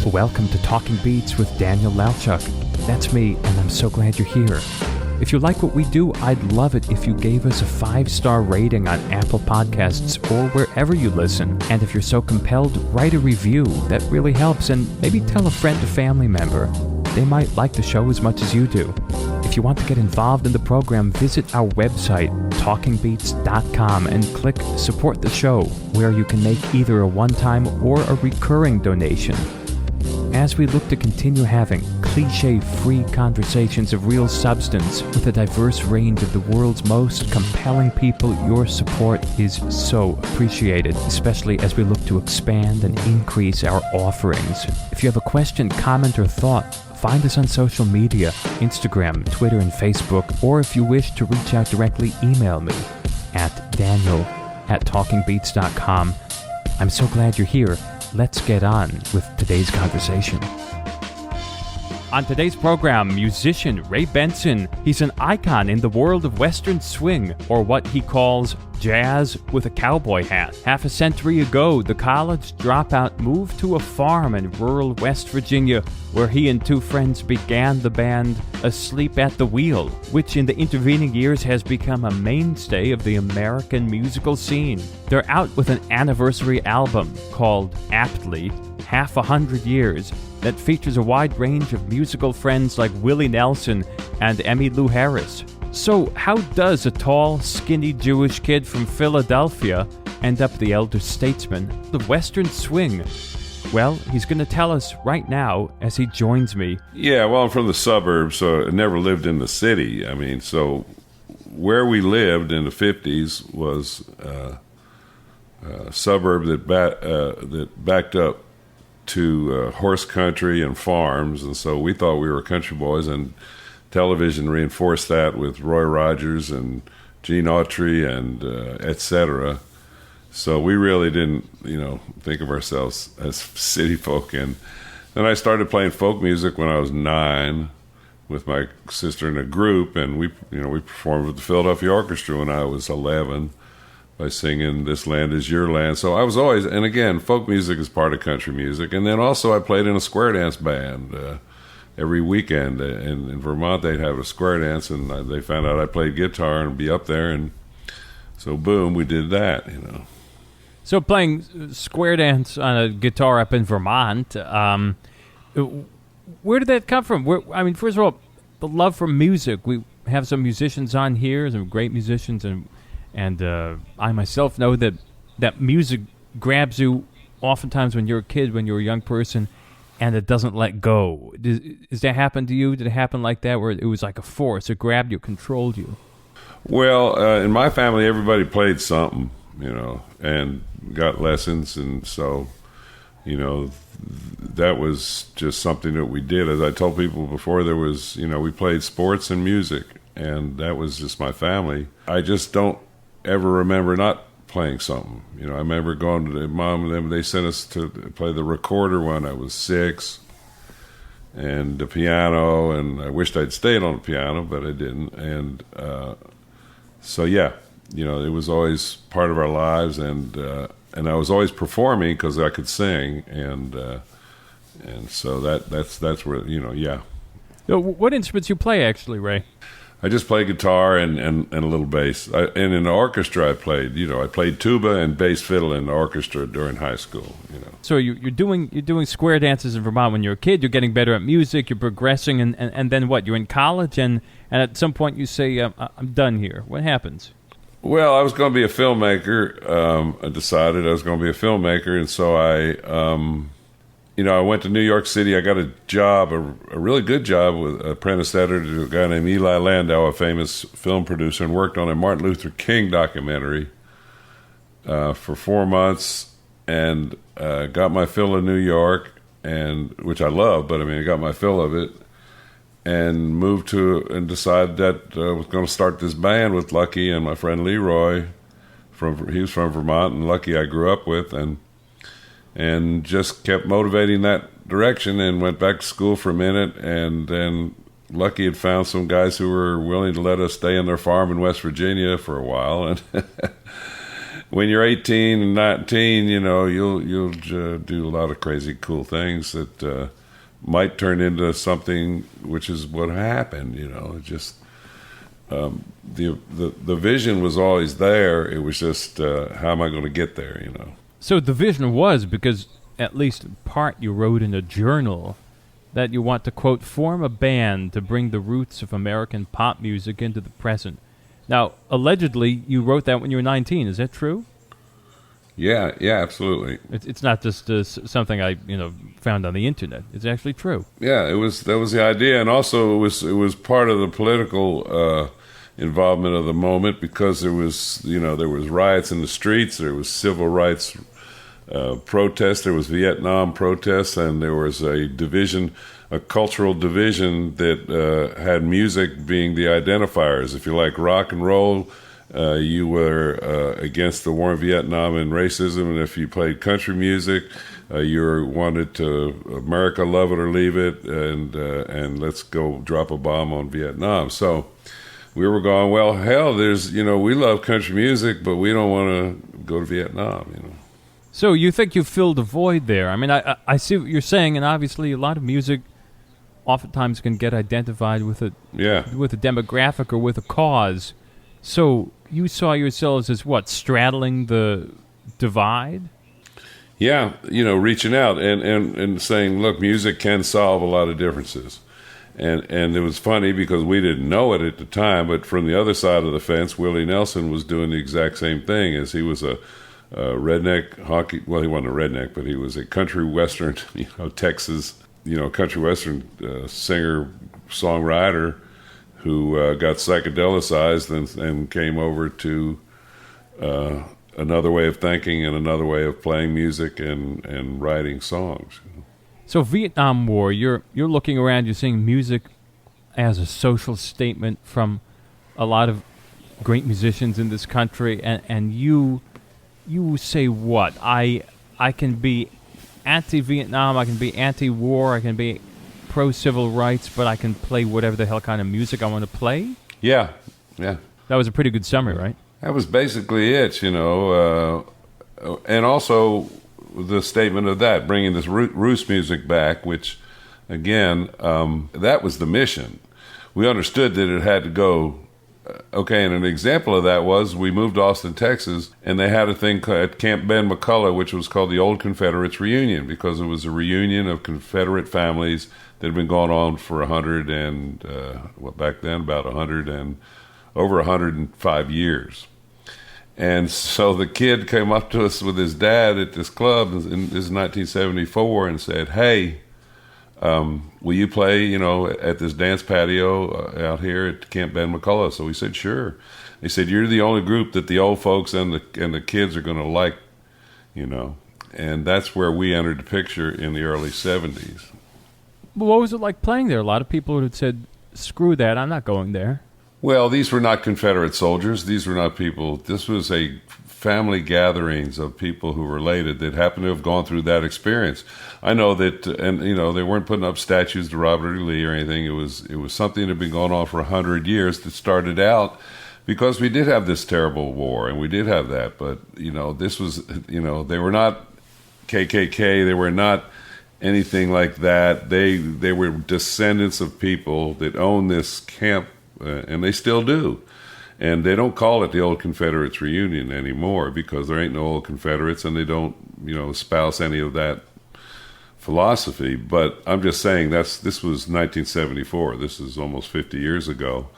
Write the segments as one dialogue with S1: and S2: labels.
S1: Welcome to Talking Beats with Daniel Lalchuk. That's me, and I'm so glad you're here. If you like what we do, I'd love it if you gave us a 5-star rating on Apple Podcasts or wherever you listen. And if you're so compelled, write a review. That really helps, and maybe tell a friend or family member. They might like the show as much as you do. If you want to get involved in the program, visit our website, talkingbeats.com, and click Support the Show, where you can make either a one-time or a recurring donation. As we look to continue having cliché-free conversations of real substance with a diverse range of the world's most compelling people, your support is so appreciated, especially as we look to expand and increase our offerings. If you have a question, comment, or thought, find us on social media, Instagram, Twitter, and Facebook, or if you wish to reach out directly, email me at daniel@talkingbeats.com. I'm so glad you're here. Let's get on with today's conversation. On today's program, musician Ray Benson. He's an icon in the world of Western swing, or what he calls jazz with a cowboy hat. Half a century ago, the college dropout moved to a farm in rural West Virginia, where he and two friends began the band Asleep at the Wheel, which in the intervening years has become a mainstay of the American musical scene. They're out with an anniversary album called Aptly, Half 100 Years, that features a wide range of musical friends like Willie Nelson and Emmylou Harris. So how does a tall, skinny Jewish kid from Philadelphia end up the elder statesman of Western swing? Well, he's going to tell us right now as he joins me.
S2: Yeah, well, I'm from the suburbs, so I never lived in the city. I mean, so where we lived in the 50s was a suburb that backed up to horse country and farms, and so we thought we were country boys, and television reinforced that with Roy Rogers and Gene Autry and etc. So we really didn't, think of ourselves as city folk. And then I started playing folk music when I was 9 with my sister in a group, and we performed with the Philadelphia Orchestra when I was 11. By singing This Land Is Your Land. So I was always, and again, folk music is part of country music. And then also I played in a square dance band every weekend. In Vermont, they'd have a square dance, and they found out I played guitar and be up there. And so, boom, we did that,
S1: So playing square dance on a guitar up in Vermont, where did that come from? First of all, the love for music. We have some musicians on here, some great musicians, and I myself know that music grabs you oftentimes when you're a kid, when you're a young person, and it doesn't let go. Does that happen to you? Did it happen like that, where it was like a force? It grabbed you, controlled you?
S2: Well, in my family, everybody played something, and got lessons. And so, that was just something that we did. As I told people before, there was, we played sports and music, and that was just my family. I just don't ever remember not playing something. I remember going to Mom and them. They sent us to play the recorder when I was 6, and the piano. And I wished I'd stayed on the piano, but I didn't. And so yeah, it was always part of our lives. And I was always performing because I could sing. And so that's where yeah.
S1: So what instruments you play actually, Ray?
S2: I just play guitar and a little bass. And in the orchestra, I played tuba and bass fiddle in the orchestra during high school.
S1: So you're doing square dances in Vermont when you're a kid. You're getting better at music. You're progressing, and then what? You're in college, and at some point you say, "I'm done here." What happens?
S2: Well, I was going to be a filmmaker. I decided I was going to be a filmmaker, and so I went to New York City. I got a job, a really good job, with apprentice editor to a guy named Eli Landau, a famous film producer, and worked on a Martin Luther King documentary for 4 months, and got my fill in New York, and which I love, but I got my fill of it, and moved to and decided that I was going to start this band with Lucky and my friend Leroy. He was from Vermont, and Lucky I grew up with, and just kept motivating that direction, and went back to school for a minute, and then Lucky had found some guys who were willing to let us stay on their farm in West Virginia for a while, and when you're 18 and 19, you'll do a lot of crazy, cool things that might turn into something, which is what happened. It just the vision was always there. It was just how am I going to get there?
S1: So the vision was, because at least in part you wrote in a journal that you want to, quote, form a band to bring the roots of American pop music into the present. Now, allegedly, you wrote that when you were 19. Is that true?
S2: Yeah, absolutely.
S1: It's not just something I found on the internet. It's actually true.
S2: Yeah, that was the idea, and also it was part of the political involvement of the moment, because there was riots in the streets, there was civil rights protests, there was Vietnam protests, and there was a cultural division that had music being the identifiers. If you like rock and roll, you were against the war in Vietnam and racism, and if you played country music, you wanted to America, love it or leave it, and let's go drop a bomb on Vietnam. So we were going, well, hell, there's we love country music, but we don't want to go to Vietnam.
S1: So you think you filled a void there? I mean, I see what you're saying, and obviously a lot of music oftentimes can get identified with a demographic or with a cause. So you saw yourselves as what, straddling the divide?
S2: Yeah, reaching out and saying, look, music can solve a lot of differences. And it was funny because we didn't know it at the time, but from the other side of the fence, Willie Nelson was doing the exact same thing, as he was a redneck hockey. Well, he wasn't a redneck, but he was a country western, Texas, country western singer, songwriter who got psychedelicized and came over to another way of thinking and another way of playing music and writing songs.
S1: So Vietnam War, you're looking around, you're seeing music as a social statement from a lot of great musicians in this country, and you say what? I can be anti-Vietnam, I can be anti-war, I can be pro-civil rights, but I can play whatever the hell kind of music I want to play?
S2: Yeah.
S1: That was a pretty good summary, right?
S2: That was basically it, and also the statement of that, bringing this roots music back, which, again, that was the mission. We understood that it had to go. Okay, and an example of that was we moved to Austin, Texas, and they had a thing at Camp Ben McCullough, which was called the Old Confederates Reunion, because it was a reunion of Confederate families that had been going on for back then, about 100 and over 105 years. And so the kid came up to us with his dad at this club, this is 1974, and said, hey, will you play, at this dance patio out here at Camp Ben McCullough? So we said, sure. They said, you're the only group that the old folks and the kids are going to like, and that's where we entered the picture in the early 70s.
S1: But what was it like playing there? A lot of people would have said, screw that, I'm not going there.
S2: Well, these were not Confederate soldiers. These were not people. This was a family gatherings of people who were related that happened to have gone through that experience. I know that, and they weren't putting up statues to Robert E. Lee or anything. It was something that had been going on for 100 years that started out because we did have this terrible war, and we did have that. But this was, they were not KKK. They were not anything like that. They were descendants of people that owned this camp. And they still do. And they don't call it the Old Confederates Reunion anymore because there ain't no old Confederates, and they don't, espouse any of that philosophy. But I'm just saying this was 1974. This is almost 50 years ago.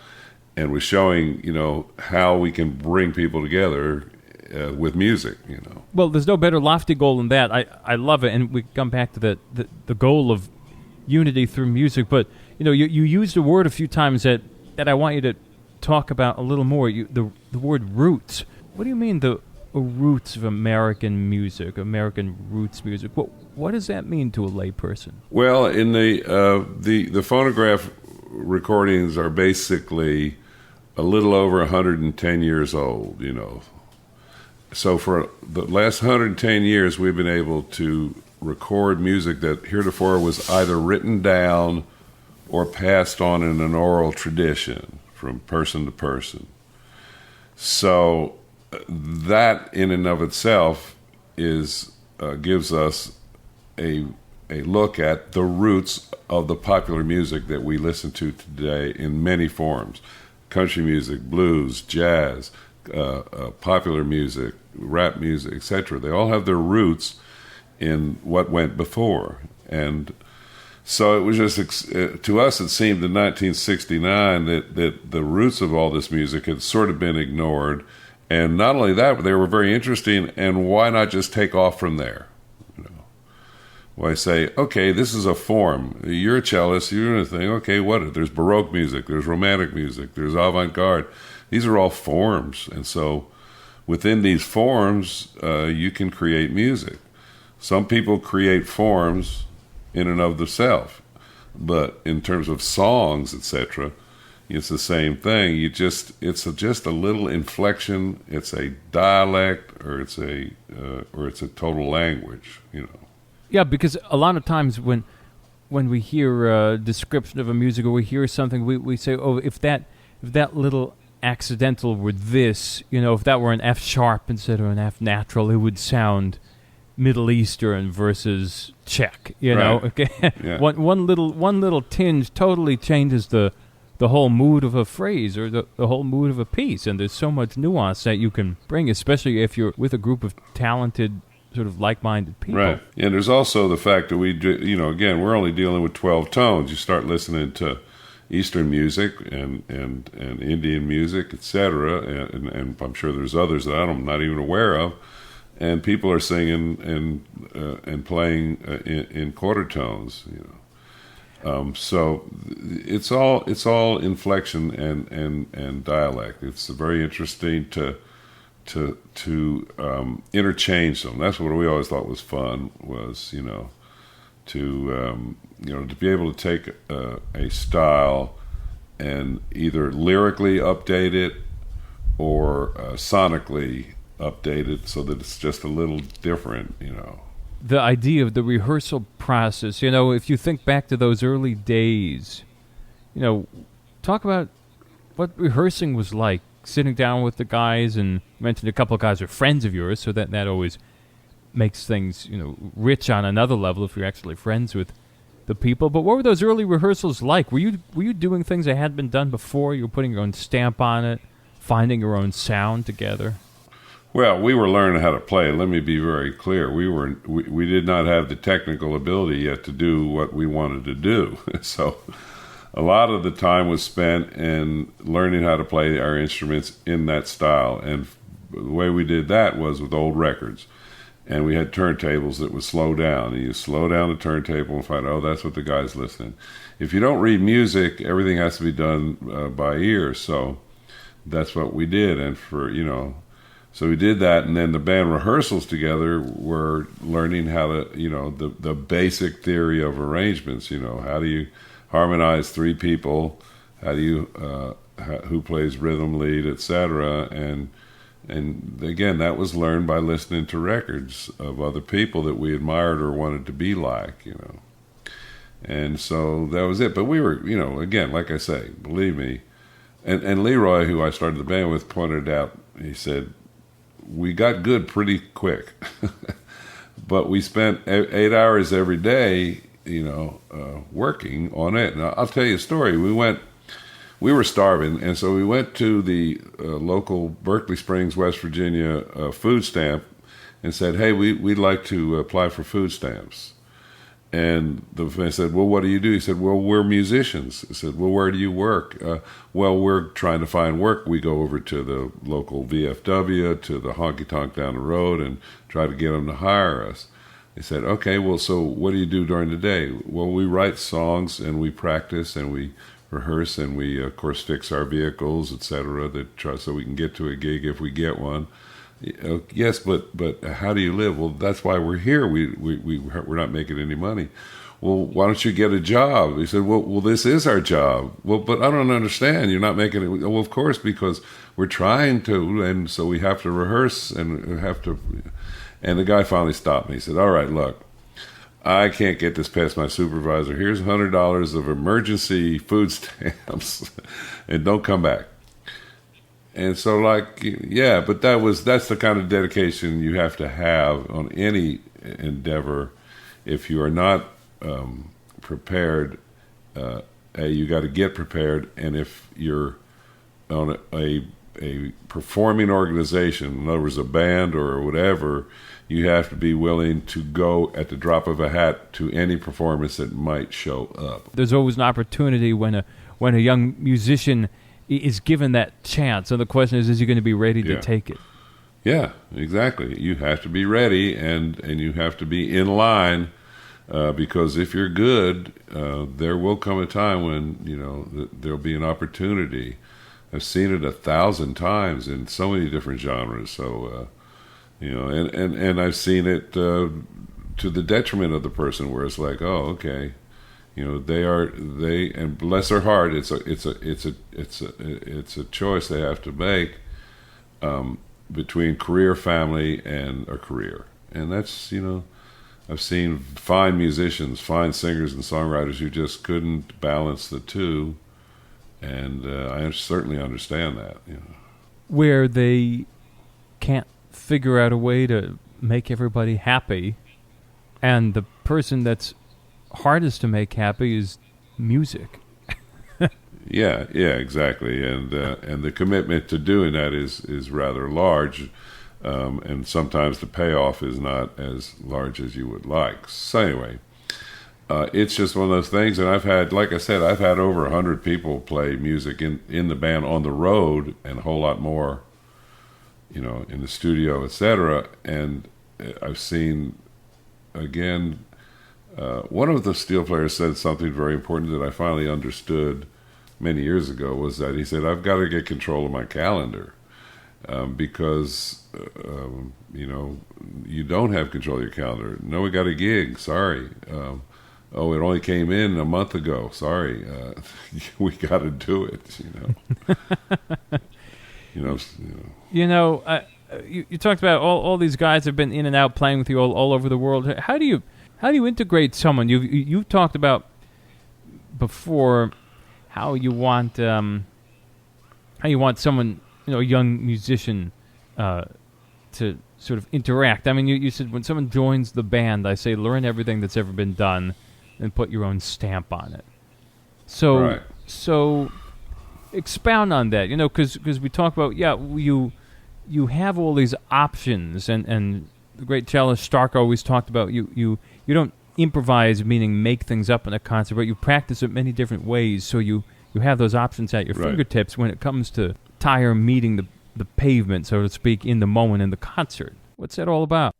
S2: And we're showing, how we can bring people together with music,
S1: Well, there's no better lofty goal than that. I love it. And we come back to the goal of unity through music. But, you used a word a few times that I want you to talk about a little more. The word roots. What do you mean the roots of American music, American roots music? What does that mean to a layperson?
S2: Well, in the phonograph recordings are basically a little over 110 years old, So for the last 110 years, we've been able to record music that heretofore was either written down or passed on in an oral tradition from person to person. So that in and of itself is gives us a look at the roots of the popular music that we listen to today in many forms: country music, blues, jazz, popular music, rap music, etc. They all have their roots in what went before. And so it was just, to us, it seemed in 1969 that the roots of all this music had sort of been ignored. And not only that, but they were very interesting, and why not just take off from there? Why say, okay, this is a form. You're a cellist, you're in a thing. Okay, what? There's Baroque music, there's Romantic music, there's avant-garde. These are all forms. And so within these forms, you can create music. Some people create forms in and of themselves. But in terms of songs, etc., it's the same thing. It's just a little inflection. It's a dialect, or it's a total language,
S1: Yeah, because a lot of times when we hear a description of a music, or we hear something, we say, oh, if that little accidental were this, if that were an F sharp instead of an F natural, it would sound Middle Eastern versus Czech.
S2: Right.
S1: Okay,
S2: Yeah.
S1: one little tinge totally changes the whole mood of a phrase, or the whole mood of a piece. And there's so much nuance that you can bring, especially if you're with a group of talented, sort of like-minded people.
S2: Right. And there's also the fact that we do, again, we're only dealing with 12 tones. You start listening to Eastern music and Indian music, etc., and I'm sure there's others that I'm not even aware of, and people are singing and playing in quarter tones, so it's all inflection and dialect. It's very interesting to interchange them. That's what we always thought was fun, was to be able to take a style and either lyrically update it or sonically update it so that it's just a little different.
S1: The idea of the rehearsal process, if you think back to those early days, talk about what rehearsing was like, sitting down with the guys, and you mentioned a couple of guys are friends of yours, so that always makes things, rich on another level if you're actually friends with the people. But what were those early rehearsals like? Were you doing things that had been done before? You were putting your own stamp on it, finding your own sound together?
S2: Well, we were learning how to play. Let me be very clear. We did not have the technical ability yet to do what we wanted to do. So a lot of the time was spent in learning how to play our instruments in that style. And the way we did that was with old records. And we had turntables that would slow down. And you slow down the turntable and find, oh, that's what the guy's listening. If you don't read music, everything has to be done by ear. So that's what we did. And so we did that, and then the band rehearsals together were learning how to, the basic theory of arrangements. How do you harmonize three people? How do you, who plays rhythm, lead, etc. And again, that was learned by listening to records of other people that we admired or wanted to be like. And so that was it. But we were, again, like I say, believe me, and Leroy, who I started the band with, pointed out. He said, we got good pretty quick, but we spent 8 hours every day, working on it. And I'll tell you a story. We were starving, and so we went to the local Berkeley Springs, West Virginia food stamp and said, hey, we'd like to apply for food stamps. And the man said, well, what do you do? He said, well, we're musicians. I said, well, where do you work? Well, we're trying to find work. We go over to the local VFW, to the honky-tonk down the road, and try to get them to hire us. They said, okay, well, so what do you do during the day? Well, we write songs, and we practice, and we rehearse, and we, of course, fix our vehicles, etc., so we can get to a gig if we get one. Yes, but how do you live? Well, that's why we're here. We're not making any money. Well, why don't you get a job? He said, well, this is our job. Well, but I don't understand. You're not making it. Well, of course, because we're trying to, and so we have to rehearse and have to. And the guy finally stopped me. He said, all right, look, I can't get this past my supervisor. Here's $100 of emergency food stamps, and don't come back. And so, like, yeah, but that's the kind of dedication you have to have on any endeavor. If you are not prepared, you got to get prepared. And if you're on a performing organization, in other words, a band or whatever, you have to be willing to go at the drop of a hat to any performance that might show up.
S1: There's always an opportunity when a young musician is given that chance. So the question is he going to be ready to take it?
S2: Yeah, exactly. You have to be ready, and you have to be in line, because if you're good, there will come a time when there'll be an opportunity. I've seen it 1,000 times in so many different genres. So, and I've seen it to the detriment of the person, where it's like, oh, okay. And bless their heart, it's a choice they have to make between career, family, and a career. And that's, I've seen fine musicians, fine singers and songwriters who just couldn't balance the two, and I certainly understand that.
S1: Where they can't figure out a way to make everybody happy, and the person that's hardest to make happy is music.
S2: Yeah, exactly, and the commitment to doing that is rather large, and sometimes the payoff is not as large as you would like. So anyway, it's just one of those things, and I've had over 100 people play music in the band on the road, and a whole lot more, in the studio, etc. And I've seen, again. One of the steel players said something very important that I finally understood many years ago, was that he said, I've got to get control of my calendar, because, you don't have control of your calendar. No, we got a gig. Sorry. It only came in a month ago. Sorry. We got to do it,
S1: You talked about all these guys have been in and out playing with you all over the world. How do you integrate someone? You've talked about before how you want someone, a young musician, to sort of interact. I mean, you said when someone joins the band, I say learn everything that's ever been done and put your own stamp on it. So expound on that, because we talk about you have all these options, and the great cellist Stark always talked about you don't improvise, meaning make things up in a concert, but you practice it many different ways, so you have those options at your fingertips when it comes to tire meeting the pavement, so to speak, in the moment in the concert. What's that all about?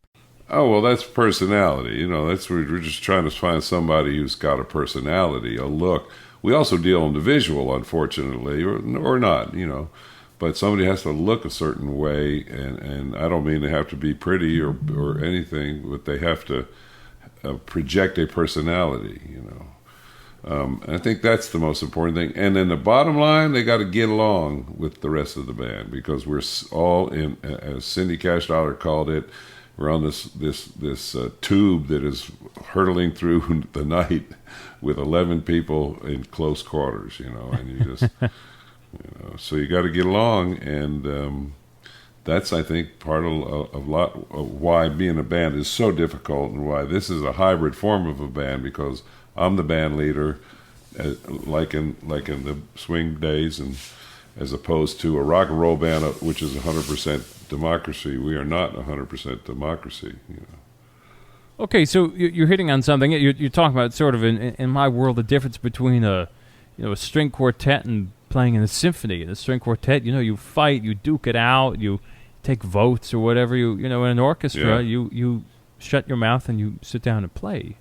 S2: Oh, well, that's personality. That's we're just trying to find somebody who's got a personality, a look. We also deal in the visual, unfortunately, or not, but somebody has to look a certain way, and I don't mean they have to be pretty or anything, but they have to project a personality, and I think that's the most important thing. And then the bottom line, they got to get along with the rest of the band, because we're all in, as Cindy Cashdollar called it, we're on this tube that is hurtling through the night with 11 people in close quarters, and you just, so you got to get along, and that's, I think, part of why being a band is so difficult, and why this is a hybrid form of a band, because I'm the band leader, like in the swing days, and as opposed to a rock and roll band, which is 100% democracy. We are not 100% democracy.
S1: Okay, so you're hitting on something. You're talking about sort of in my world the difference between a string quartet and playing in a symphony. In a string quartet, you fight, you duke it out, you take votes or whatever. In an orchestra, you shut your mouth and you sit down and play.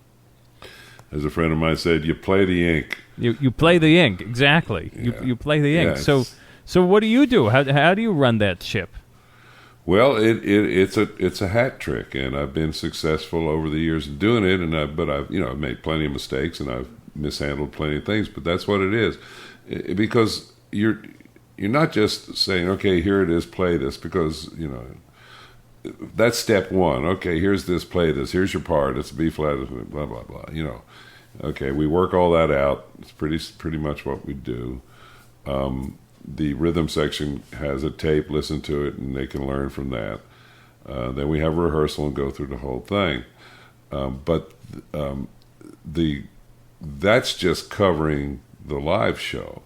S2: As a friend of mine said, you play the ink. You play the ink, exactly. Yeah. You play the ink. Yeah, so what do you do? How do you run that ship? Well, it's a hat trick, and I've been successful over the years in doing it. But I've made plenty of mistakes, and I've mishandled plenty of things. But that's what it is, because you're not just saying, okay, here it is, play this, because that's step one. Okay, here's this, play this. Here's your part. It's B flat, blah blah blah. Okay, we work all that out. It's pretty much what we do. the rhythm section has a tape, listen to it, and they can learn from that. Then we have rehearsal and go through the whole thing. But that's just covering the live show.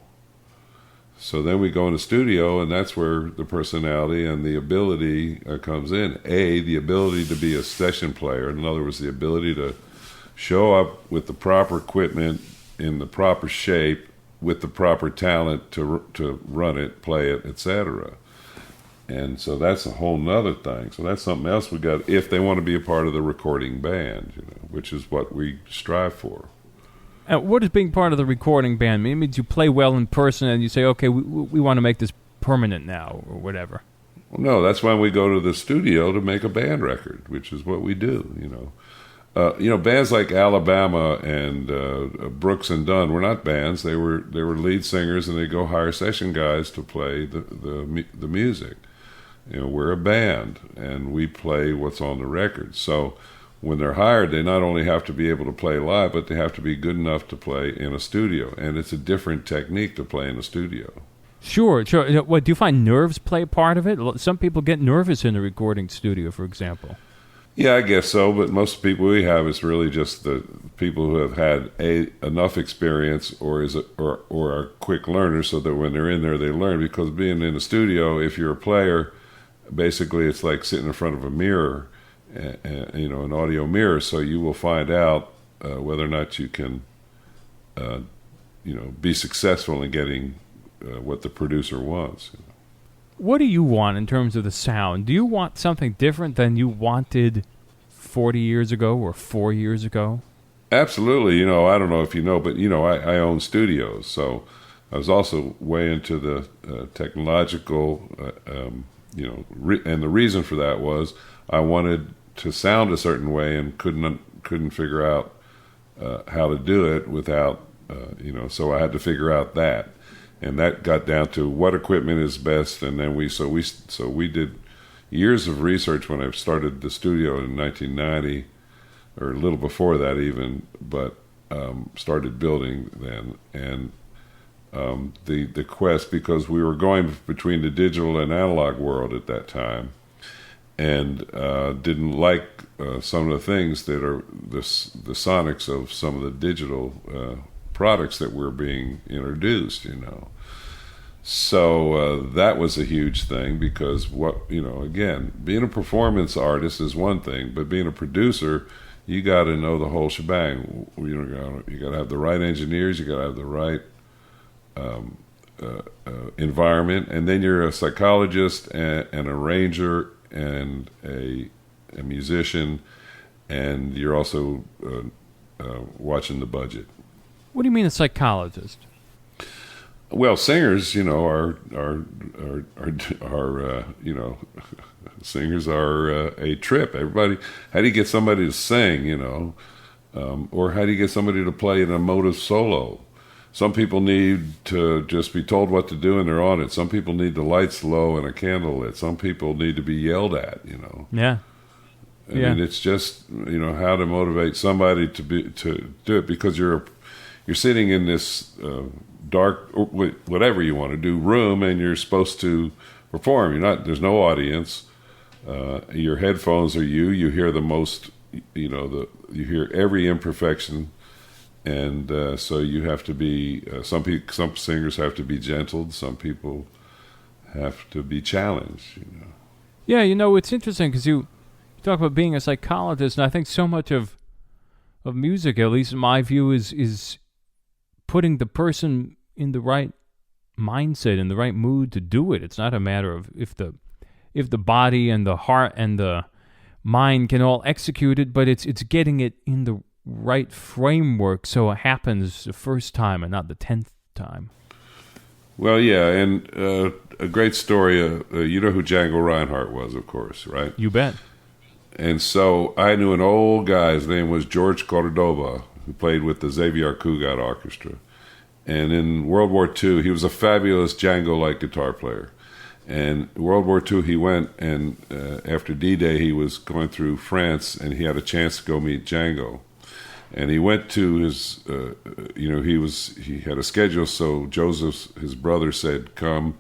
S2: So then we go in the studio, and that's where the personality and the ability comes in. The ability to be a session player. In other words, the ability to show up with the proper equipment in the proper shape with the proper talent to run it, play it, etc. And so that's a whole nother thing. So that's something else we got if they want to be a part of the recording band, which is what we strive for.
S1: What does being part of the recording band mean? It means you play well in person and you say, okay, we want to make this permanent now or whatever.
S2: Well, no, that's when we go to the studio to make a band record, which is what we do, bands like Alabama and Brooks and Dunn were not bands. They were lead singers, and they go hire session guys to play the music. We're a band, and we play what's on the record. So when they're hired, they not only have to be able to play live, but they have to be good enough to play in a studio. And it's a different technique to play in a studio. Sure.
S1: What, do you find nerves play a part of it? Some people get nervous in a recording studio, for example.
S2: Yeah, I guess so, but most of the people we have is really just the people who have had enough experience or are quick learners, so that when they're in there, they learn. Because being in a studio, if you're a player, basically it's like sitting in front of a mirror, an audio mirror, so you will find out whether or not you can, be successful in getting what the producer wants.
S1: What do you want in terms of the sound? Do you want something different than you wanted 40 years ago or 4 years ago?
S2: Absolutely. I don't know if you know, but, I own studios. So I was also way into the technological, and the reason for that was I wanted to sound a certain way and couldn't figure out how to do it without, so I had to figure out that. And that got down to what equipment is best, and then we did years of research when I started the studio in 1990, or a little before that even, but started building then. And the quest, because we were going between the digital and analog world at that time, and didn't like some of the things that are the sonics of some of the digital products that were being introduced, So that was a huge thing, because again, being a performance artist is one thing, but being a producer, you got to know the whole shebang. You got to have the right engineers, you got to have the right environment, and then you're a psychologist and an arranger and a musician, and you're also watching the budget.
S1: What do you mean a psychologist?
S2: Well, singers, are singers are a trip. Everybody, how do you get somebody to sing, or how do you get somebody to play an emotive solo? Some people need to just be told what to do and they're on it. Some people need the lights low and a candle lit. Some people need to be yelled at,
S1: Yeah.
S2: I mean, it's just, how to motivate somebody to do it, because you're sitting in this dark, or whatever you want to do, room, and you're supposed to perform. There's no audience. Your headphones are you hear the most, you hear every imperfection, and so you have to be. Some singers have to be gentled. Some people have to be challenged.
S1: Yeah, it's interesting because you talk about being a psychologist, and I think so much of music, at least in my view, is putting the person in the right mindset, in the right mood to do it. It's not a matter of if the body and the heart and the mind can all execute it, but it's getting it in the right framework so it happens the first time and not the 10th time.
S2: Well, yeah, and a great story. You know who Django Reinhardt was, of course, right?
S1: You bet.
S2: And so I knew an old guy. His name was George Cordova, who played with the Xavier Cugat Orchestra. And in World War II, he was a fabulous Django-like guitar player. And World War II, he went, and after D-Day, he was going through France, and he had a chance to go meet Django. And he went to his, he had a schedule. So Joseph, his brother, said, "Come.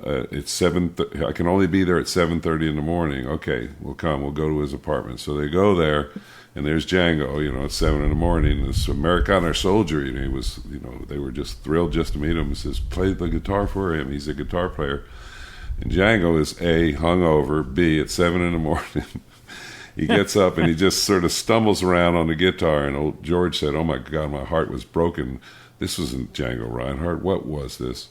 S2: It's 7. I can only be there at 7:30 in the morning." Okay, we'll come. We'll go to his apartment. So they go there, and there's Django. At 7 in the morning. This Americana soldier. He was. They were just thrilled just to meet him. He says, "Play the guitar for him." He's a guitar player, and Django is A, hungover, B, at 7 in the morning. He gets up and he just sort of stumbles around on the guitar. And old George said, "Oh my God, my heart was broken. This wasn't Django Reinhardt. What was this?"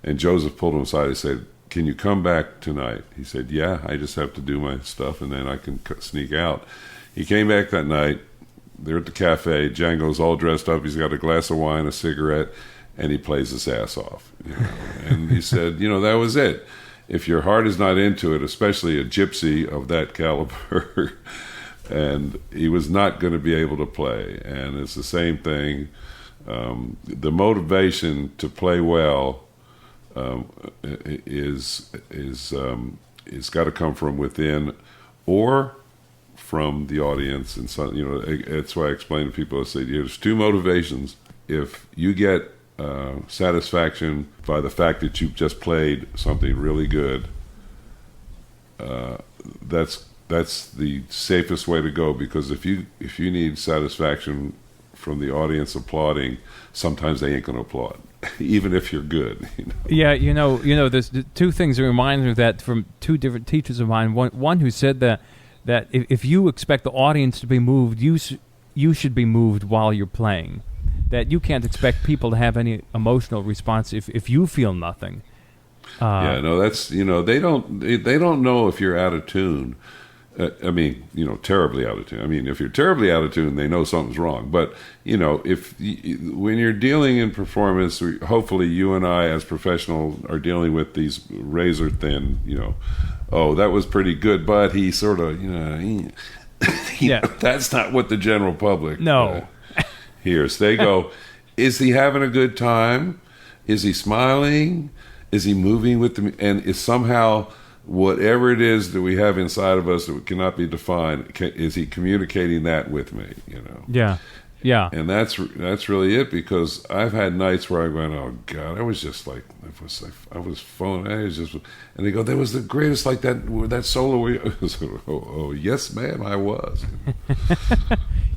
S2: And Joseph pulled him aside. He said, "Can you come back tonight?" He said, "Yeah, I just have to do my stuff and then I can sneak out." He came back that night. They're at the cafe. Django's all dressed up. He's got a glass of wine, a cigarette, and he plays his ass off. And he said, that was it. If your heart is not into it, especially a gypsy of that caliber, and he was not going to be able to play. And it's the same thing. The motivation to play well is got to come from within or from the audience. And so, that's why I explain to people. I say there's two motivations. If you get satisfaction by the fact that you've just played something really good, that's the safest way to go, because if you need satisfaction from the audience applauding, sometimes they ain't going to applaud, even if you're good.
S1: Yeah, there's two things that remind me of that from two different teachers of mine. One who said that if you expect the audience to be moved, you should be moved while you're playing. That you can't expect people to have any emotional response if you feel nothing.
S2: That's they don't know if you're out of tune. Terribly out of tune. If you're terribly out of tune, they know something's wrong. But when you're dealing in performance, hopefully you and I as professionals are dealing with these razor thin. Oh, that was pretty good, but he sort of that's not what the general public hears. They go, is he having a good time? Is he smiling? Is he moving with the? And is somehow whatever it is that we have inside of us that cannot be defined, is he communicating that with me? Yeah. And that's really it, because I've had nights where I went, oh God, I was just like, I was phone. I was just, and they go, that was the greatest, like that solo. Oh yes, ma'am, I was.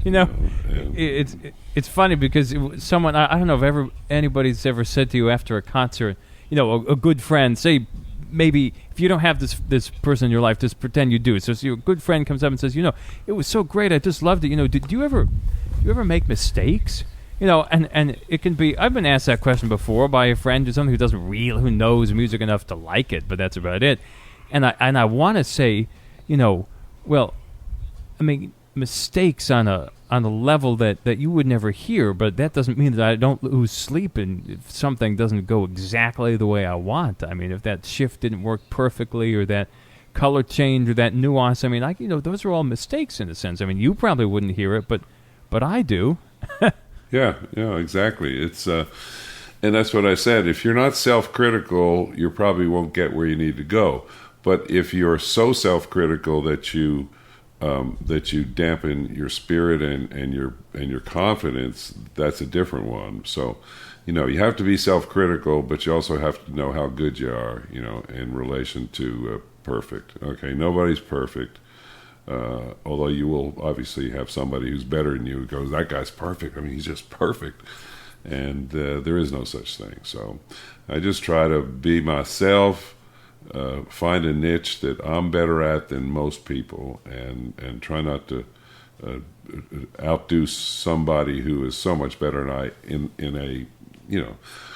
S1: It's funny because someone, I don't know if anybody's ever said to you after a concert, a good friend, say maybe if you don't have this person in your life, just pretend you do. So your good friend comes up and says, it was so great, I just loved it. Did you ever make mistakes? And it can be, I've been asked that question before by a friend or someone who knows music enough to like it, but that's about it. And I want to say, mistakes on a level that you would never hear, but that doesn't mean that I don't lose sleep if something doesn't go exactly the way I want. If that shift didn't work perfectly, or that color change, or that nuance, those are all mistakes in a sense. You probably wouldn't hear it, but I do.
S2: Yeah, exactly. It's and that's what I said. If you're not self-critical, you probably won't get where you need to go. But if you're so self-critical that you dampen your spirit and your confidence, that's a different one. So, you have to be self-critical, but you also have to know how good you are, in relation to perfect. Okay, nobody's perfect. Although you will obviously have somebody who's better than you who goes, that guy's perfect. He's just perfect. And there is no such thing. So I just try to be myself, find a niche that I'm better at than most people, and try not to outdo somebody who is so much better than I in a,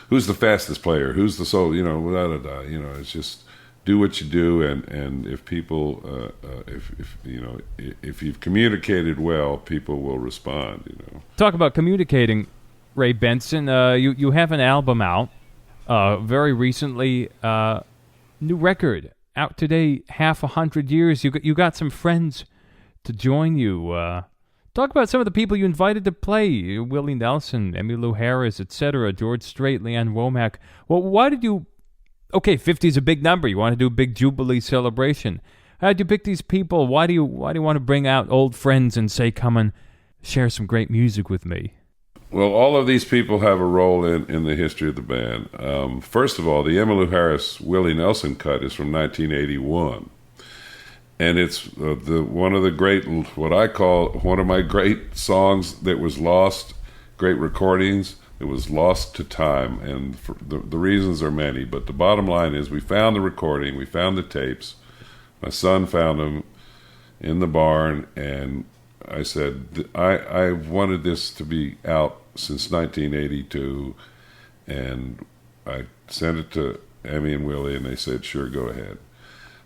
S2: who's the fastest player, who's the soul, it's just do what you do, and if people, if you've communicated well, people will respond.
S1: Talk about communicating, Ray Benson. You have an album out very recently. New record out today, 100 years. You got some friends to join you. Talk about some of the people you invited to play: Willie Nelson, Emmylou Harris, etc., George Strait, Leanne Womack. Well, why did you? Okay, 50 is a big number. You want to do a big Jubilee celebration. How did you pick these people? Why do you want to bring out old friends and say, come and share some great music with me.
S2: Well, all of these people have a role in the history of the band. First of all, the Emmylou Harris Willie Nelson cut is from 1981. And it's one of the great, what I call one of my great songs that was lost, great recordings. It was lost to time, and the reasons are many. But the bottom line is we found the recording, we found the tapes. My son found them in the barn, and I said, I wanted this to be out since 1982, and I sent it to Emmy and Willie, and they said, sure, go ahead.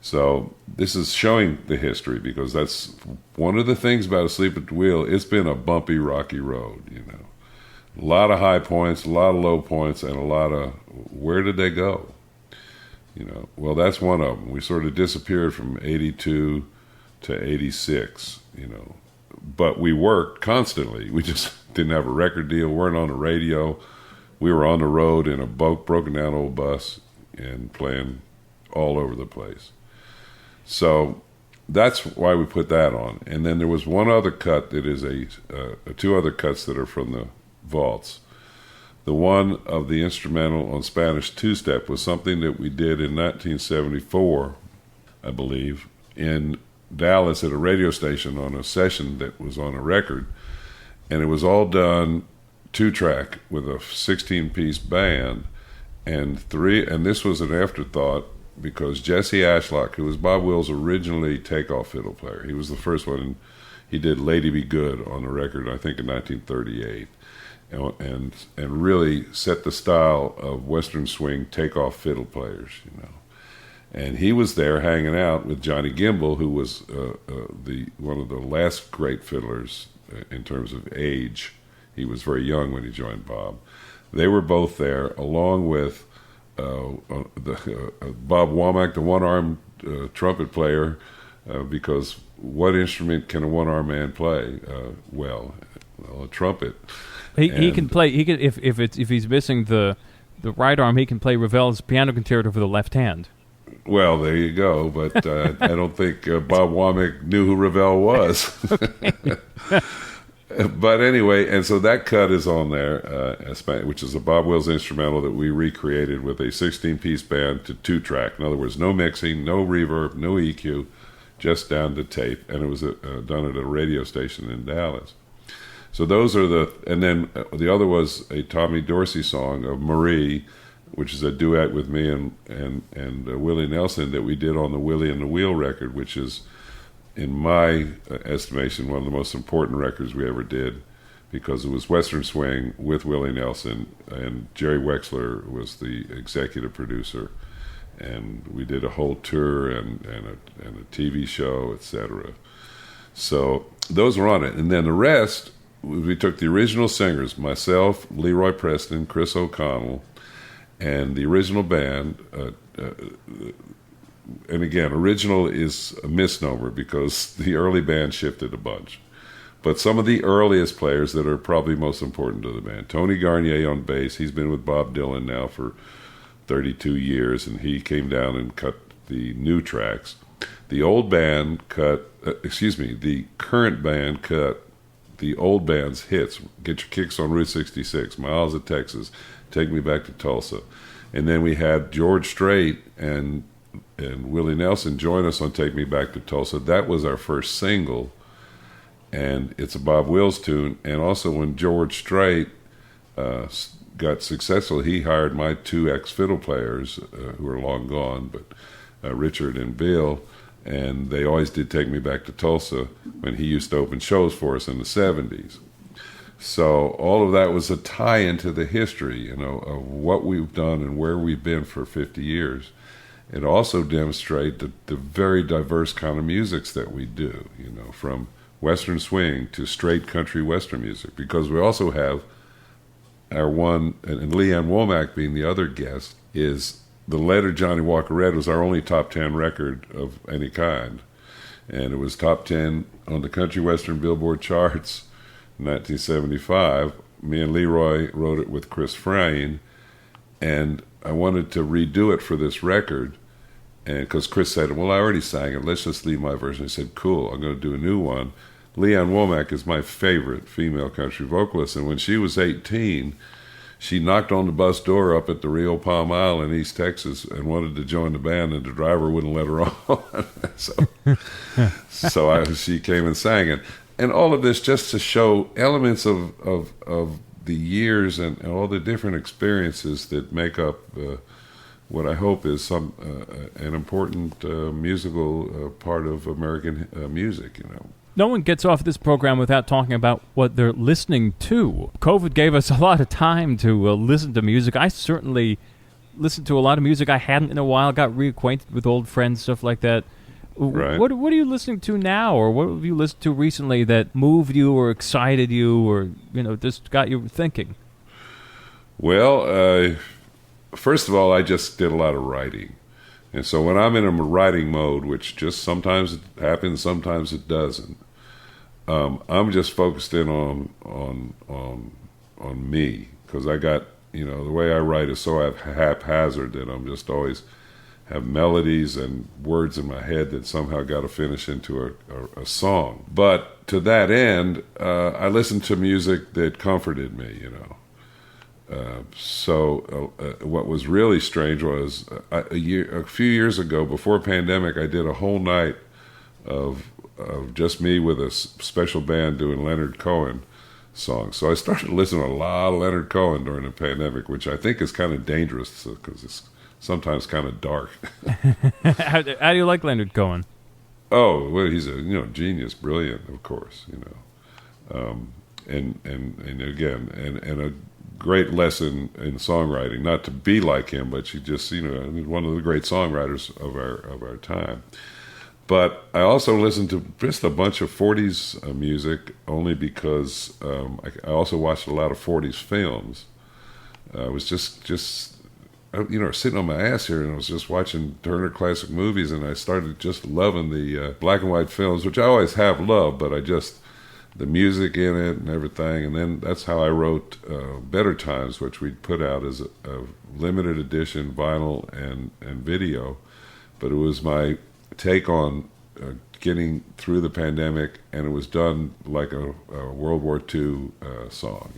S2: So this is showing the history, because that's one of the things about Asleep at the Wheel. It's been a bumpy, rocky road, A lot of high points, a lot of low points, and a lot of where did they go? Well, that's one of them. We sort of disappeared from 82 to 86, But we worked constantly. We just didn't have a record deal, weren't on the radio. We were on the road in a broken down old bus and playing all over the place. So that's why we put that on. And then there was one other cut that is two other cuts that are from the vaults. The one of the instrumental on Spanish two-step was something that we did in 1974, I believe, in Dallas at a radio station on a session that was on a record. And it was all done two-track with a 16-piece band, and this was an afterthought because Jesse Ashlock, who was Bob Wills' originally takeoff fiddle player, he was the first one, and he did Lady Be Good on the record, I think in 1938. And really set the style of Western swing takeoff fiddle players, And he was there hanging out with Johnny Gimbel, who was one of the last great fiddlers in terms of age. He was very young when he joined Bob. They were both there, along with Bob Womack, the one-armed trumpet player, because what instrument can a one-armed man play? Well, a trumpet.
S1: He can play. He can if he's missing the right arm, he can play Ravel's piano concerto for the left hand.
S2: Well, there you go. But I don't think Bob Womack knew who Ravel was. But anyway, and so that cut is on there, which is a Bob Wills instrumental that we recreated with a 16-piece band to two-track. In other words, no mixing, no reverb, no EQ, just down to tape. And it was done at a radio station in Dallas. So those are and then the other was a Tommy Dorsey song of Marie, which is a duet with me and Willie Nelson that we did on the Willie and the Wheel record, which is, in my estimation, one of the most important records we ever did, because it was Western swing with Willie Nelson, and Jerry Wexler was the executive producer, and we did a whole tour and a TV show, etc. So those were on it, and then the rest. We took the original singers, myself, Leroy Preston, Chris O'Connell, and the original band. And again, original is a misnomer because the early band shifted a bunch. But some of the earliest players that are probably most important to the band. Tony Garnier on bass. He's been with Bob Dylan now for 32 years, and he came down and cut the new tracks. The old band the current band cut the old band's hits. Get Your Kicks on Route 66, Miles of Texas, Take Me Back to Tulsa. And then we had George Strait and Willie Nelson join us on Take Me Back to Tulsa. That was our first single, and it's a Bob Wills tune. And also when George Strait got successful, he hired my two ex-fiddle players who are long gone, but Richard and Bill, and they always did Take Me Back to Tulsa when he used to open shows for us in the 70s. So all of that was a tie into the history, of what we've done and where we've been for 50 years. It also demonstrates the very diverse kind of musics that we do, from Western swing to straight country Western music, because we also have our one, and Leanne Womack being the other guest, is The Letter Johnny Walker Read was our only top 10 record of any kind. And it was top 10 on the country Western Billboard charts in 1975. Me and Leroy wrote it with Chris Frayne, and I wanted to redo it for this record. And because Chris said, well, I already sang it, let's just leave my version. I said, cool, I'm going to do a new one. Leanne Womack is my favorite female country vocalist, and when she was 18, she knocked on the bus door up at the Rio Palm Isle in East Texas and wanted to join the band, and the driver wouldn't let her on. She came and sang it. And all of this just to show elements of the years and all the different experiences that make up what I hope is an important musical part of American music,
S1: No one gets off this program without talking about what they're listening to. COVID gave us a lot of time to listen to music. I certainly listened to a lot of music I hadn't in a while, got reacquainted with old friends, stuff like that.
S2: Right.
S1: What are you listening to now, or what have you listened to recently that moved you or excited you or, just got you thinking?
S2: Well, first of all, I just did a lot of writing. And so when I'm in a writing mode, which just sometimes it happens, sometimes it doesn't, I'm just focused in on me, because I got, the way I write is so haphazard that I'm just always have melodies and words in my head that somehow got to finish into a song. But to that end, I listened to music that comforted me, So what was really strange was a few years ago, before pandemic, I did a whole night of just me with a special band doing Leonard Cohen songs. So I started listening to a lot of Leonard Cohen during the pandemic, which I think is kind of dangerous because it's sometimes kind of dark.
S1: How do you like Leonard Cohen?
S2: Oh, well, he's a genius, brilliant, of course, and again, and a great lesson in songwriting, not to be like him, but you just one of the great songwriters of our time. But I also listened to just a bunch of 40s music, only because I also watched a lot of 40s films. I was just sitting on my ass here, and I was just watching Turner Classic Movies, and I started just loving the black and white films, which I always have loved, but the music in it and everything. And then that's how I wrote Better Times, which we put out as a limited edition vinyl and video. But it was my take on getting through the pandemic, and it was done like a World War II song.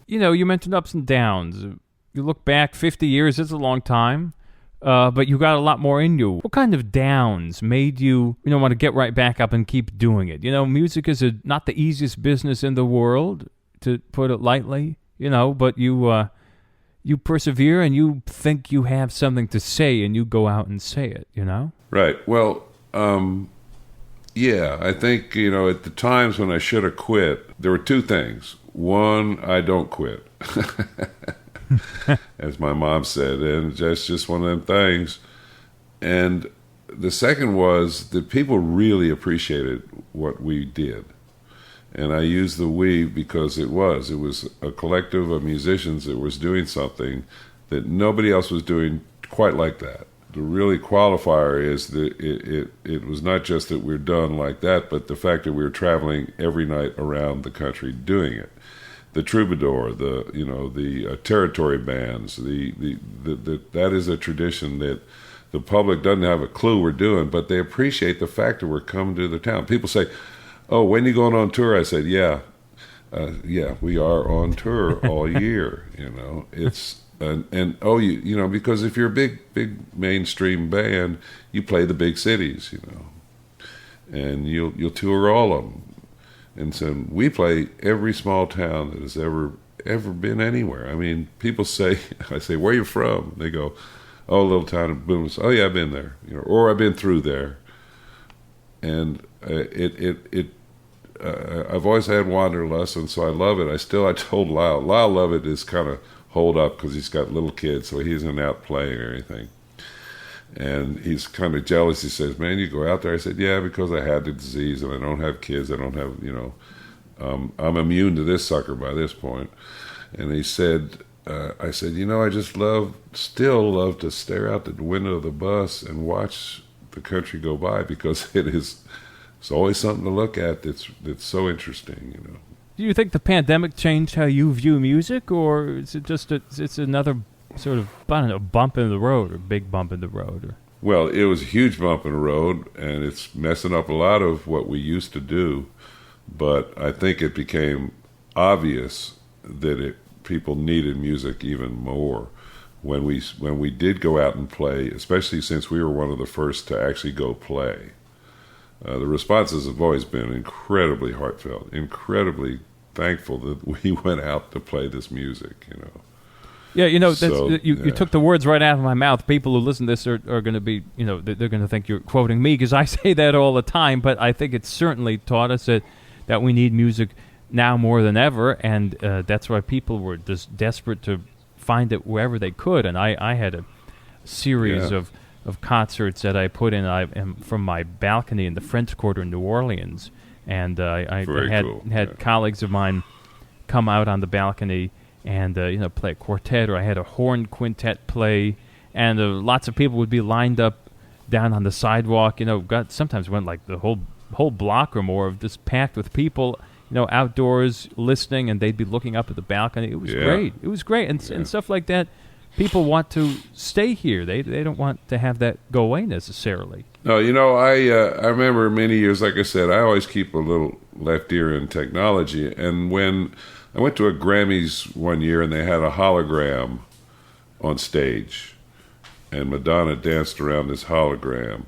S1: You mentioned ups and downs. You look back 50 years, it's a long time, but you got a lot more in you. What kind of downs made you, want to get right back up and keep doing it? Music is not the easiest business in the world, to put it lightly, but you persevere, and you think you have something to say, and you go out and say it,
S2: Right. Well, yeah, I think, at the times when I should have quit, there were two things. One, I don't quit. As my mom said, and that's just one of them things. And the second was that people really appreciated what we did. And I use the we because it was a collective of musicians that was doing something that nobody else was doing quite like that. The really qualifier is that it was not just that we're done like that, but the fact that we were traveling every night around the country doing it. The troubadour, the territory bands, that is a tradition that the public doesn't have a clue we're doing, but they appreciate the fact that we're coming to the town. People say, "Oh, when are you going on tour?" I said, "Yeah, we are on tour all year." It's because if you're a big mainstream band, you play the big cities, and you'll tour all of them. And so we play every small town that has ever been anywhere. I mean, people say, I say, "Where are you from?" They go, "Oh, a little town in Boone." "Oh yeah, I've been there," or "I've been through there." And I've always had wanderlust, and so I love it. I told Lyle Lovett is kind of holed up because he's got little kids, so he isn't out playing or anything. And he's kind of jealous. He says, "Man, you go out there?" I said, "Yeah, because I had the disease and I don't have kids. I don't have, I'm immune to this sucker by this point." And he said, I said, "I just still love to stare out the window of the bus and watch the country go by, because it's always something to look at that's so interesting,
S1: Do you think the pandemic changed how you view music, or is it just it's another sort of, I don't know, bump in the road, or big bump in the road? Or?
S2: Well, it was a huge bump in the road, and it's messing up a lot of what we used to do. but I think it became obvious that people needed music even more when we did go out and play, especially since we were one of the first to actually go play. The responses have always been incredibly heartfelt, incredibly thankful that we went out to play this music,
S1: Yeah, you took the words right out of my mouth. People who listen to this are going to be, they're going to think you're quoting me because I say that all the time, but I think it certainly taught us that we need music now more than ever, and that's why people were just desperate to find it wherever they could. And I had a series of concerts that I put in from my balcony in the French Quarter in New Orleans, and I had colleagues of mine come out on the balcony and play a quartet, or I had a horn quintet play, and lots of people would be lined up down on the sidewalk. Sometimes went like the whole block or more of just packed with people, outdoors listening, and they'd be looking up at the balcony. It was great. It was great, and stuff like that. People want to stay here. They don't want to have that go away necessarily.
S2: No, I remember many years, like I said, I always keep a little left ear in technology. And when I went to a Grammys one year and they had a hologram on stage, and Madonna danced around this hologram,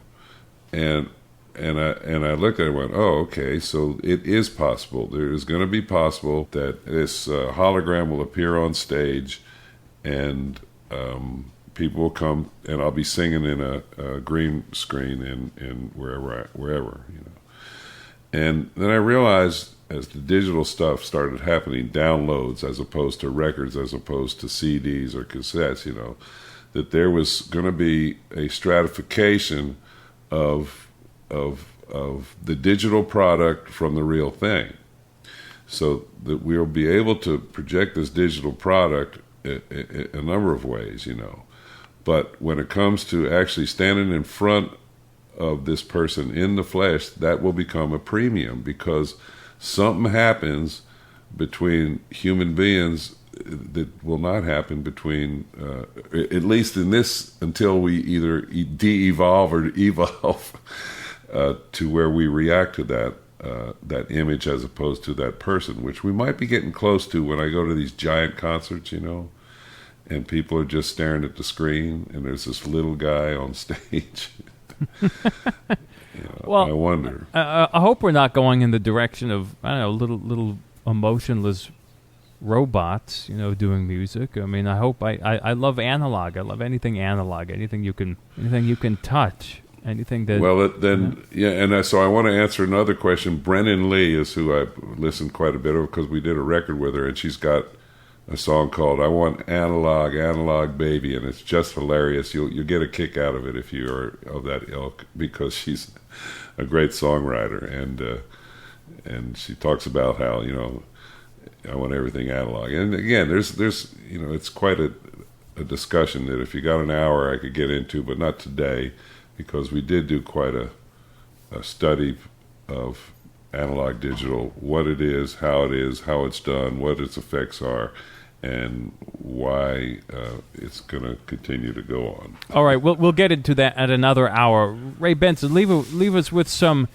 S2: and I looked at it and went, oh, okay, so it is possible. There is going to be possible that this hologram will appear on stage, and people will come, and I'll be singing in a green screen in wherever. And then I realized, as the digital stuff started happening, downloads as opposed to records, as opposed to CDs or cassettes, that there was going to be a stratification of the digital product from the real thing, so that we'll be able to project this digital product a number of ways, But when it comes to actually standing in front of this person in the flesh, that will become a premium, because something happens between human beings that will not happen between, at least in this, until we either de-evolve or evolve to where we react to that image as opposed to that person, which we might be getting close to when I go to these giant concerts, and people are just staring at the screen, and there's this little guy on stage.
S1: Well,
S2: I wonder.
S1: I hope we're not going in the direction of, little emotionless robots, doing music. I mean, I hope I love analog. I love anything analog, anything you can touch. Anything that... Well,
S2: so I want to answer another question. Brennan Lee is who I listened quite a bit of, because we did a record with her, and she's got a song called "I Want Analog, Analog Baby," and it's just hilarious. You'll get a kick out of it if you are of that ilk, because she's a great songwriter, and she talks about how I want everything analog. And again, there's it's quite a discussion that if you got an hour I could get into, but not today, because we did do quite a study of analog digital, what it is, how it's done, what its effects are, and why it's going to continue to go on.
S1: All right, we'll get into that at another hour. Ray Benson, leave us with some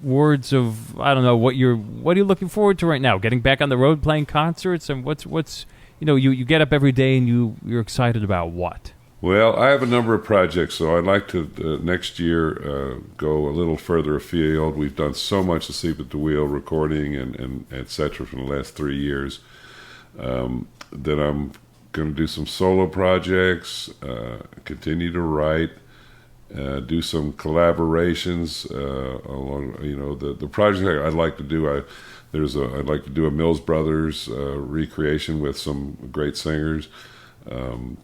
S1: words of, I don't know, what are you looking forward to right now? Getting back on the road, playing concerts, and what's you get up every day and you're excited about what?
S2: Well, I have a number of projects, so I'd like to next year go a little further afield. We've done so much to Sleep at the Wheel, recording and et cetera, from the last 3 years, that I'm going to do some solo projects, continue to write, do some collaborations along. The project I'd like to do. I'd like to do a Mills Brothers recreation with some great singers.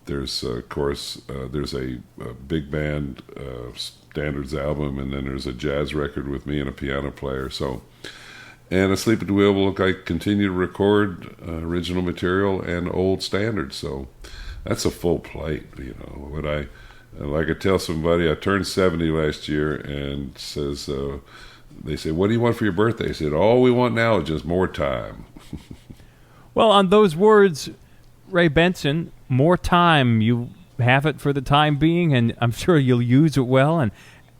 S2: There's of course there's a big band standards album, and then there's a jazz record with me and a piano player. So, and Asleep at the Wheel will continue to record original material and old standards. So that's a full plate. What I like, I tell somebody I turned 70 last year, and says they say, "What do you want for your birthday?" I said, "All we want now is just more time."
S1: Well, on those words, Ray Benson, more time. You have it for the time being, and I'm sure you'll use it well. And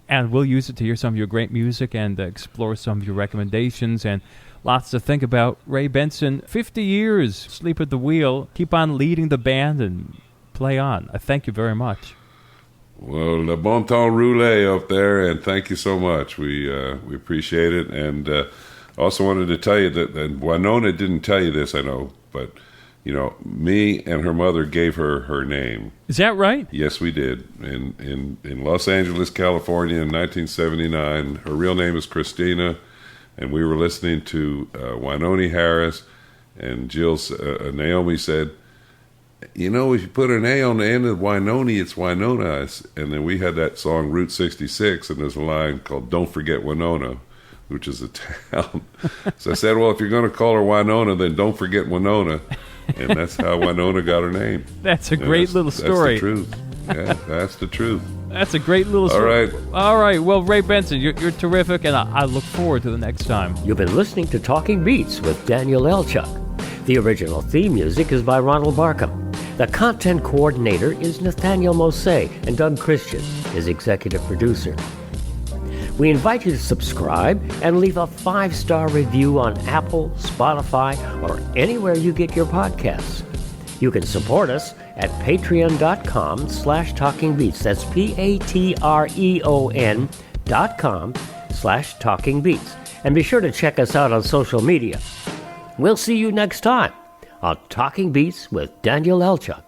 S1: And we'll use it to hear some of your great music and explore some of your recommendations and lots to think about. Ray Benson, 50 years, sleep at the wheel. Keep on leading the band and play on. I thank you very much.
S2: Well, le bon temps roulé up there, and thank you so much. We appreciate it. And also wanted to tell you that, and Winona didn't tell you this, I know, but, me and her mother gave her name.
S1: Is that right?
S2: Yes, we did. In Los Angeles, California in 1979. Her real name is Christina, and we were listening to Winona Harris, and Naomi said, if you put an A on the end of Winona, it's Winona. And then we had that song, Route 66, and there's a line called Don't Forget Winona, which is a town. So I said, well, if you're going to call her Winona, then don't forget Winona. And that's how Winona got her name.
S1: That's a great little story.
S2: That's the truth. Yeah, that's the truth.
S1: That's a great little story.
S2: All right.
S1: All right. Well, Ray Benson, you're terrific, and I look forward to the next time.
S3: You've been listening to Talking Beats with Daniel Elchuk. The original theme music is by Ronald Barkham. The content coordinator is Nathaniel Mose, and Doug Christian is executive producer. We invite you to subscribe and leave a 5-star review on Apple, Spotify, or anywhere you get your podcasts. You can support us at patreon.com/talkingbeats. That's patreon.com/talkingbeats. And be sure to check us out on social media. We'll see you next time on Talking Beats with Daniel Elchuk.